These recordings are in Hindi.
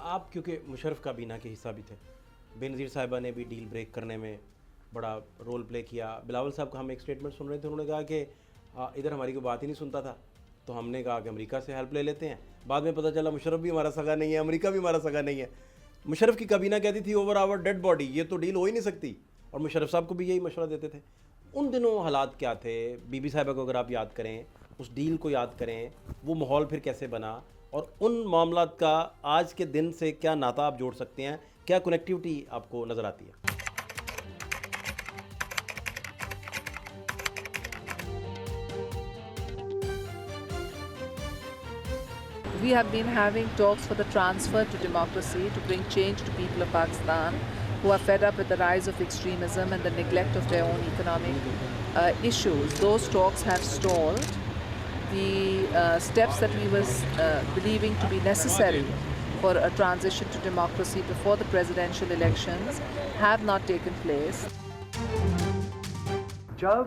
आप क्योंकि मुशर्रफ काबीना के हिस्सा भी थे, बेनज़ीर साहिबा ने भी डील ब्रेक करने में बड़ा रोल प्ले किया। बिलावल साहब का हम एक स्टेटमेंट सुन रहे थे, उन्होंने कहा कि इधर हमारी कोई बात ही नहीं सुनता था, तो हमने कहा कि अमेरिका से हेल्प ले लेते हैं। बाद में पता चला मुशर्रफ भी हमारा सगा नहीं है, अमेरिका भी हमारा सगा नहीं है। मुशर्रफ की काबीना कहती थी ओवर आवर डेड बॉडी, ये तो डील हो ही नहीं सकती, और मुशर्रफ साहब को भी यही मशवरा देते थे। उन दिनों हालात क्या थे? बीबी साहिबा को अगर आप याद करें, उस डील को याद करें, वो माहौल फिर कैसे बना, और उन मामलात का आज के दिन से क्या नाता आप जोड़ सकते हैं, क्या कनेक्टिविटी आपको नज़र आती है? We have been having talks for the transfer to democracy to bring change to people of Pakistan who are fed up with the rise of extremism and the neglect of their own economic issues. Those talks have stalled. The steps that we was believing to be necessary for a transition to democracy before the presidential elections have not taken place. जब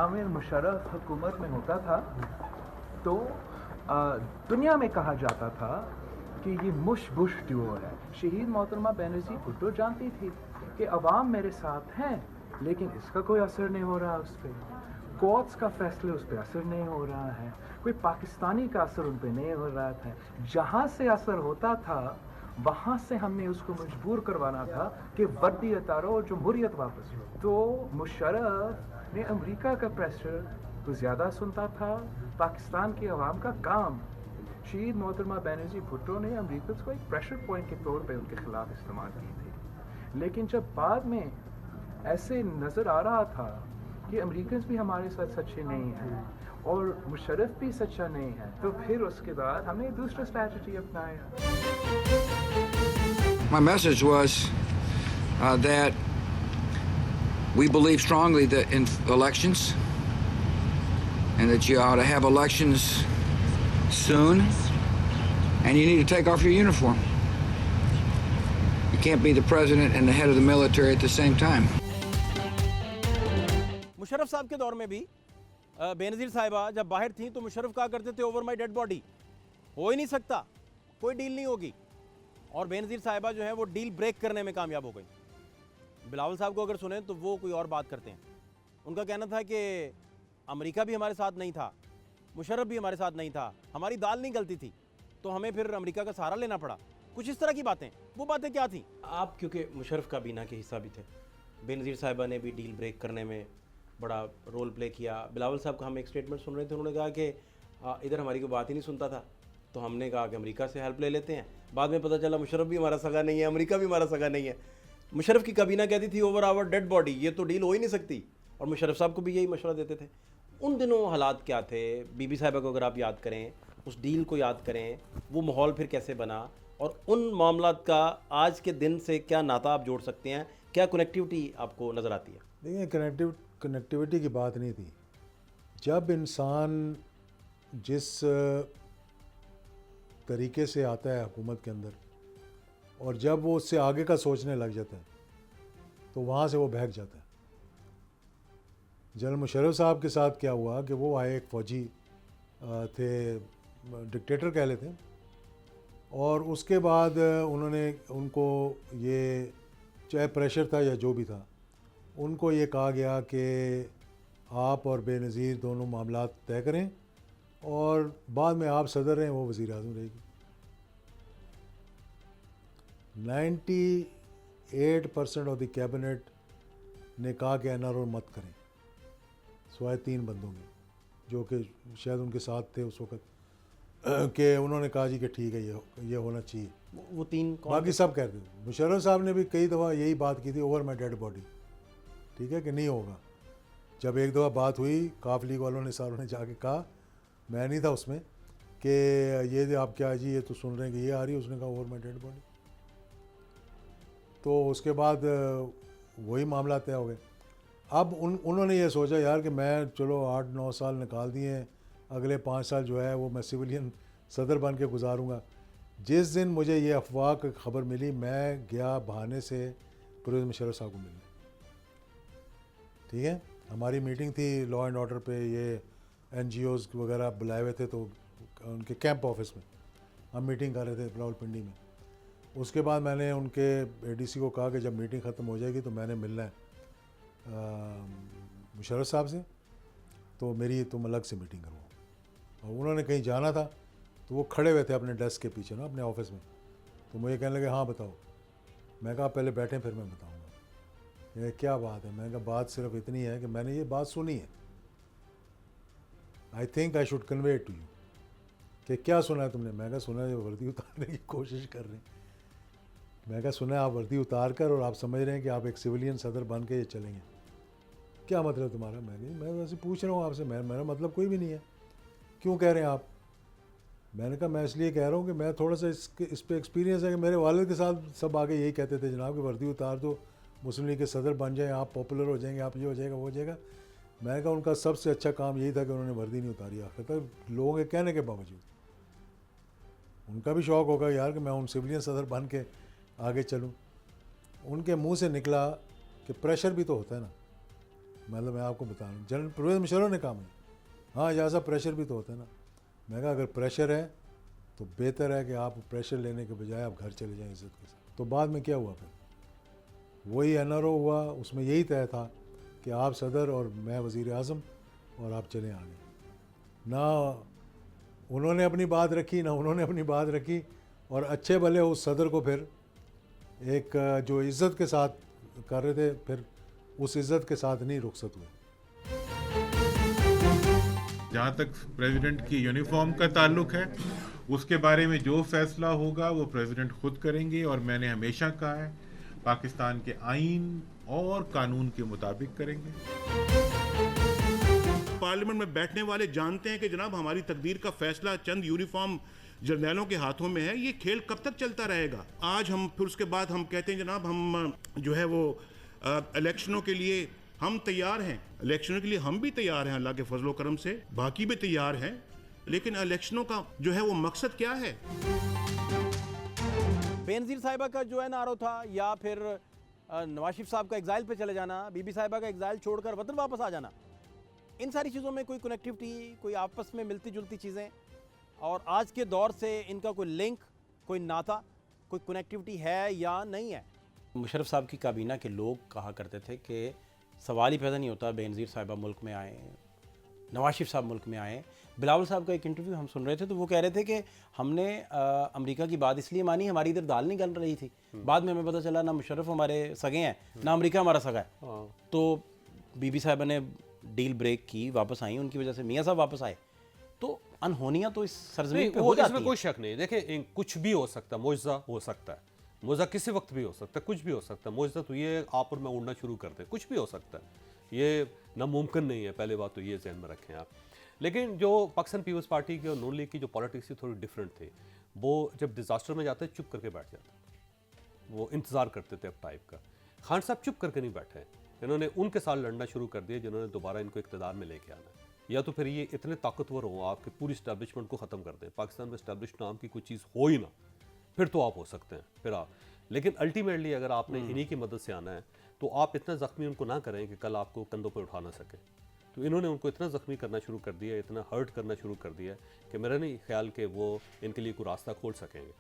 आमिर मुशर्रफ हुकूमत में होता था तो दुनिया में कहा जाता था कि ये मुश बुश ड्यूओ है। शहीद मोहतरमा बेनज़ीर भुट्टो जानती थी कि अवाम मेरे साथ हैं, लेकिन इसका कोई असर नहीं हो रहा उस पर, कोर्ट्स का फैसले उस पर असर नहीं हो रहा है, कोई पाकिस्तानी का असर उन पर नहीं हो रहा था। जहाँ से असर होता था वहाँ से हमने उसको मजबूर करवाना था कि वर्दी उतारो और जमहूरियत वापस लो। तो मुशर्रफ ने अमेरिका का प्रेशर तो ज़्यादा सुनता था, पाकिस्तान के अवाम का काम। शहीद मोहतरमा बेनज़ीर भुट्टो ने अमेरिका को एक प्रेशर पॉइंट के तौर पे उनके ख़िलाफ़ इस्तेमाल की थी। लेकिन जब बाद में ऐसे नज़र आ रहा था कि अमेरिकन भी हमारे साथ सच्चे नहीं हैं और मुशर्रफ भी सच्चा नहीं है, तो फिर उसके बाद हमने दूसरा स्ट्रैटेजी अपनाया। My message was that we believe strongly that in elections and that you ought to have elections soon, and you need to take off your uniform. You can't be the president and the head of the military at the same time. Musharraf साहब के दौर में भी बेनज़ीर साहिबा जब बाहर थी तो मुशर्रफ कहा करते थे ओवर माई डेड बॉडी, हो ही नहीं सकता, कोई डील नहीं होगी, और बेनज़ीर साहिबा जो है वो डील ब्रेक करने में कामयाब हो गई। बिलावल साहब को अगर सुने तो वो कोई और बात करते हैं। उनका कहना था कि अमेरिका भी हमारे साथ नहीं था, मुशर्रफ भी हमारे साथ नहीं था, हमारी दाल नहीं गलती थी, तो हमें फिर अमेरिका का सहारा लेना पड़ा। कुछ इस तरह की बातें, वो बातें क्या थी? आप क्योंकि मुशर्रफ काबीना के हिस्सा भी थे, बेनज़ीर साहिबा ने भी डील ब्रेक करने में बड़ा रोल प्ले किया। बिलावल साहब का हम एक स्टेटमेंट सुन रहे थे, उन्होंने कहा कि इधर हमारी कोई बात ही नहीं सुनता था, तो हमने कहा कि अमेरिका से हेल्प ले लेते हैं। बाद में पता चला मुशर्रफ भी हमारा सगा नहीं है, अमेरिका भी हमारा सगा नहीं है। मुशर्रफ की काबीना कहती थी ओवर आवर डेड बॉडी, ये तो डील हो ही नहीं सकती, और मुशर्रफ साहब को भी यही मशवरा देते थे। उन दिनों हालात क्या थे? बीबी साहिबा को अगर आप याद करें, उस डील को याद करें, वो माहौल फिर कैसे बना, और उन मामलात का आज के दिन से क्या नाता आप जोड़ सकते हैं, क्या कनेक्टिविटी आपको नज़र आती है? देखिए, कनेक्टिविटी की बात नहीं थी। जब इंसान जिस तरीके से आता है हुकूमत के अंदर, और जब वो उससे आगे का सोचने लग जाता है, तो वहाँ से वो बहक जाता है। जनरल मुशर्रफ साहब के साथ क्या हुआ कि वो आए, एक फ़ौजी थे, डिक्टेटर कह लेते हैं, और उसके बाद उनको ये चाहे प्रेशर था या जो भी था, उनको ये कहा गया कि आप और बेनज़ीर दोनों मामलात तय करें, और बाद में आप सदर रहें, वो वज़ीर आज़म रहेगी। 98% ऑफ द कैबिनेट ने कहा कि NRO मत करें, सिवाय 3 बंदों में जो कि शायद उनके साथ थे उस वक़्त, कि उन्होंने कहा जी कि ठीक है, ये होना चाहिए। वो 3 कौन? बाकी सब कहते थे। मुशर्रफ साहब ने भी कई दफ़ा यही बात की थी, ओवर माई डेड बॉडी, ठीक है कि नहीं होगा। जब एक दफ़ा बात हुई, काफ लीग वालों ने सारों ने जाके कहा, मैं नहीं था उसमें, कि ये आप क्या जी ये तो सुन रहे हैं कि ये आ रही है, उसने कहा ओवर माई डेड बॉडी। तो उसके बाद वही मामला तय हो गए। अब उन्होंने ये सोचा यार कि मैं चलो 8-9 साल निकाल दिए हैं, अगले 5 साल जो है वो मैं सिविलियन सदर बन के गुजारूँगा। जिस दिन मुझे ये अफवाह की खबर मिली, मैं गया बहाने से परवेज़ मुशर्रफ साहब को मिलने, ठीक है। हमारी मीटिंग थी लॉ एंड ऑर्डर पे, ये NGOs वगैरह बुलाए हुए थे, तो उनके कैंप ऑफिस में हम मीटिंग कर रहे थे रावलपिंडी में। उसके बाद मैंने उनके एडीसी को कहा कि जब मीटिंग ख़त्म हो जाएगी तो मैंने मिलना है मुशर्रफ साहब से, तो मेरी तुम अलग से मीटिंग करो। और उन्होंने कहीं जाना था तो वो खड़े हुए थे अपने डेस्क के पीछे ना, अपने ऑफिस में। तो मुझे कहने लगे हाँ बताओ। मैं कहा पहले बैठें फिर मैं बताऊँगा। ये क्या बात है? मैंने कहा बात सिर्फ इतनी है कि मैंने ये बात सुनी है, I think I should convey to you, कि क्या सुना है तुमने? मैं कहा सुना है वर्दी उतारने की कोशिश कर रहे हैं। मैं कहा सुना है आप वर्दी उतार कर और आप समझ रहे हैं कि आप एक सिविलियन सदर बन के ये चलेंगे, क्या मतलब तुम्हारा? मैं वैसे पूछ रहा हूँ आपसे, मेरा मतलब कोई भी नहीं है, क्यों कह रहे हैं आप? मैंने कहा मैं इसलिए कह रहा हूँ कि मैं थोड़ा सा इस पे एक्सपीरियंस है कि मेरे वालिद के साथ सब आगे यही कहते थे जनाब कि वर्दी उतार दो, मुस्लिम लीग के सदर बन जाएँ, आप पॉपुलर हो जाएंगे, आप ये हो जाएगा वो हो जाएगा। मैंने कहा उनका सबसे अच्छा काम यही था कि उन्होंने वर्दी नहीं उतारी आखिर तक, लोगों के कहने के बावजूद। उनका भी शौक़ होगा यार कि मैं उन सिविलियन सदर बन के आगे चलूँ। उनके मुंह से निकला कि प्रेशर भी तो होता है ना, मतलब मैं आपको बता रहा हूँ, जनरल परवेज़ मुशर्रफ ने कहा मुझे, हाँ जैसा प्रेशर भी तो होता है ना। मैं कहा अगर प्रेशर है तो बेहतर है कि आप प्रेशर लेने के बजाय आप घर चले जाएं इज़्ज़त के साथ। तो बाद में क्या हुआ फिर? वही एनआरओ हुआ, उसमें यही तय था कि आप सदर और मैं वज़ीर आज़म और आप चले आगे। ना उन्होंने अपनी बात रखी ना उन्होंने अपनी बात रखी, और अच्छे भले उस सदर को फिर एक जो इज़्ज़त के साथ कर रहे थे, फिर उस इज़्ज़त के साथ नहीं रुखसत हुए। जहाँ तक प्रेसिडेंट की यूनिफॉर्म का ताल्लुक है, उसके बारे में जो फैसला होगा वो प्रेसिडेंट खुद करेंगे, और मैंने हमेशा कहा है पाकिस्तान के आइन और कानून के मुताबिक करेंगे। पार्लियामेंट में बैठने वाले जानते हैं कि जनाब हमारी तकदीर का फैसला चंद यूनिफॉर्म जर्नैलों के हाथों में है। ये खेल कब तक चलता रहेगा? आज हम फिर उसके बाद हम कहते हैं जनाब हम जो है वो इलेक्शनों के लिए हम तैयार हैं। इलेक्शनों के लिए हम भी तैयार हैं, अल्लाह के फजलो करम से बाकी भी तैयार हैं, लेकिन इलेक्शनों का जो है वो मकसद क्या है? बेनज़ीर साहिबा का जो है नारो था, या फिर नवाज शरीफ साहब का एग्जाइल पे चले जाना, बीबी साहिबा का एग्जाइल छोड़कर वतन वापस आ जाना, इन सारी चीज़ों में कोई कनेक्टिविटी, कोई आपस में मिलती जुलती चीज़ें, और आज के दौर से इनका कोई लिंक, कोई नाता, कोई कनेक्टिविटी है या नहीं है? मुशर्रफ साहब की काबीना के लोग कहा करते थे कि सवाल ही पैदा नहीं होता बेनज़ीर साहिबा मुल्क में आए, नवाज शरीफ साहब मुल्क में आए। बिलावल साहब का एक इंटरव्यू हम सुन रहे थे तो वो कह रहे थे कि हमने अमेरिका की बात इसलिए मानी, हमारी इधर दाल नहीं गल रही थी। बाद में हमें पता चला ना मुशर्रफ हमारे सगे हैं ना अमेरिका हमारा सगा है। तो बीबी साहिबा ने डील ब्रेक की, वापस आई, उनकी वजह से मियाँ साहब वापस आए। तो अनहोनियाँ तो इस सरजमीन पे हो जाती इसमें हैं। कोई शक नहीं। देखिए कुछ भी हो सकता है, मुआवजा हो सकता है, मुआवजा किसी वक्त भी हो सकता है, कुछ भी हो सकता है। मुआवजा तो ये आप और मैं उड़ना शुरू कर दें, कुछ भी हो सकता है, ये नामुमकिन नहीं है। पहले बात तो ये जहन में रखें आप। लेकिन जो पाकिस्तान पीपल्स पार्टी की और नून लीग की जो पॉलिटिक्स थी थोड़ी डिफरेंट थी। वो जब डिज़ास्टर में जाते चुप करके बैठ जाते, वो इंतज़ार करते थे अब टाइप का। खान साहब चुप करके नहीं बैठे, इन्होंने उनके साथ लड़ना शुरू कर दिया जिन्होंने दोबारा इनको इक़्तिदार में लेके आना है। या तो फिर ये इतने ताकतवर हो आपकी पूरी इस्टेब्लिशमेंट को ख़त्म कर दें, पाकिस्तान में इस्टेब्लिश नाम की कोई चीज़ हो ही ना, फिर तो आप हो सकते हैं, फिर आप। लेकिन अल्टीमेटली अगर आपने इन्हीं की मदद से आना है तो आप इतना ज़ख्मी उनको ना करें कि कल आपको कंधों पर उठा ना सके। तो इन्होंने उनको इतना ज़ख्मी करना शुरू कर दिया, इतना हर्ट करना शुरू कर दिया कि मेरा नहीं ख्याल कि वो इनके लिए कोई रास्ता खोल सकेंगे।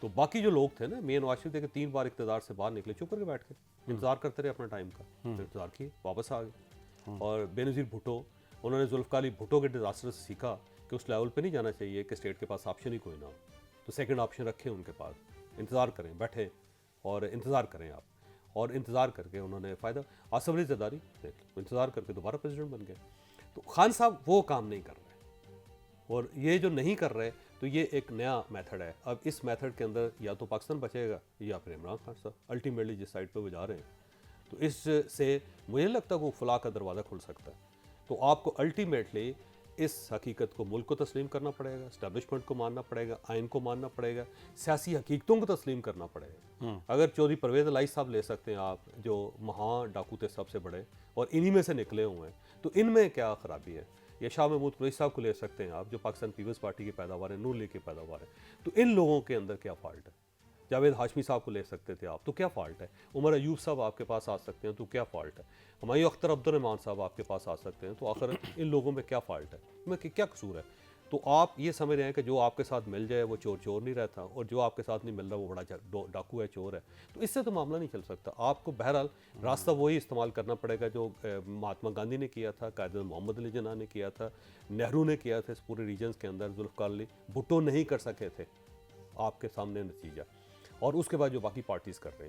तो बाकी जो लोग थे ना, मियां नवाज शरीफ थे कि 3 बार इक़्तिदार से बाहर निकले, चुप करके बैठ के इंतज़ार करते रहे अपना टाइम का, फिर इंतज़ार किए, वापस आ गए। और बेनज़ीर भुट्टो, उन्होंने जुल्फ़िकार अली भुट्टो के डिज़ास्टर से सीखा कि उस लेवल पे नहीं जाना चाहिए कि स्टेट के पास ऑप्शन ही कोई ना हो। तो सेकंड ऑप्शन रखें उनके पास, इंतज़ार करें, बैठें और इंतज़ार करें आप। और इंतज़ार करके उन्होंने फ़ायदा, आसिफ अली ज़रदारी देख लो, इंतज़ार करके दोबारा प्रेसिडेंट बन गए। तो खान साहब वो काम नहीं कर रहे, और ये जो नहीं कर रहे तो ये एक नया मेथड है। अब इस मेथड के अंदर या तो पाकिस्तान बचेगा या फिर इमरान खान साहब अल्टीमेटली जिस साइड पे वो जा रहे हैं, तो इससे मुझे नहीं लगता वो फलाह का दरवाज़ा खुल सकता है। तो आपको अल्टीमेटली इस हकीकत को मुल्क को तस्लीम करना पड़ेगा, इस्टेब्लिशमेंट को मानना पड़ेगा, आइन को मानना पड़ेगा, सियासी हकीकतों को तस्लीम करना पड़ेगा। अगर चौधरी परवेज़ इलाही साहब ले सकते हैं आप, जो महा डाकू थे सबसे बड़े और इन्हीं में से निकले हुए हैं, तो इनमें क्या ख़राबी है? या शाह महमूद कुरैशी साहब को ले सकते हैं आप, जो पाकिस्तान पीपल्स पार्टी की पैदावार है, नून लीग की पैदावार है, तो इन लोगों के अंदर क्या फ़ाल्ट है? जावेद हाशमी साहब को ले सकते थे आप, तो क्या फ़ाल्ट है? उमर अयूब साहब आपके पास आ सकते हैं, तो क्या फ़ाल्ट है? हुमायूं अख्तर अब्दुर्रहमान साहब आपके पास आ सकते हैं, तो आखिर इन लोगों में क्या फ़ाल्ट है? में क्या कसूर है? तो आप ये समझ रहे हैं कि जो आपके साथ मिल जाए वो चोर चोर नहीं रहता, और जो आपके साथ नहीं मिल रहा वो बड़ा डाकू है, चोर है। तो इससे तो मामला नहीं चल सकता। आपको बहरहाल रास्ता वही इस्तेमाल करना पड़ेगा जो महात्मा गांधी ने किया था, कायद मोहम्मद अली जिन्ना ने किया था, नेहरू ने किया था इस पूरे रीजन्स के अंदर, जुल्फ़िकार अली भुट्टो नहीं कर सके थे। आपके सामने नतीजा, और उसके बाद जो बाकी पार्टीज़ कर रहे हैं।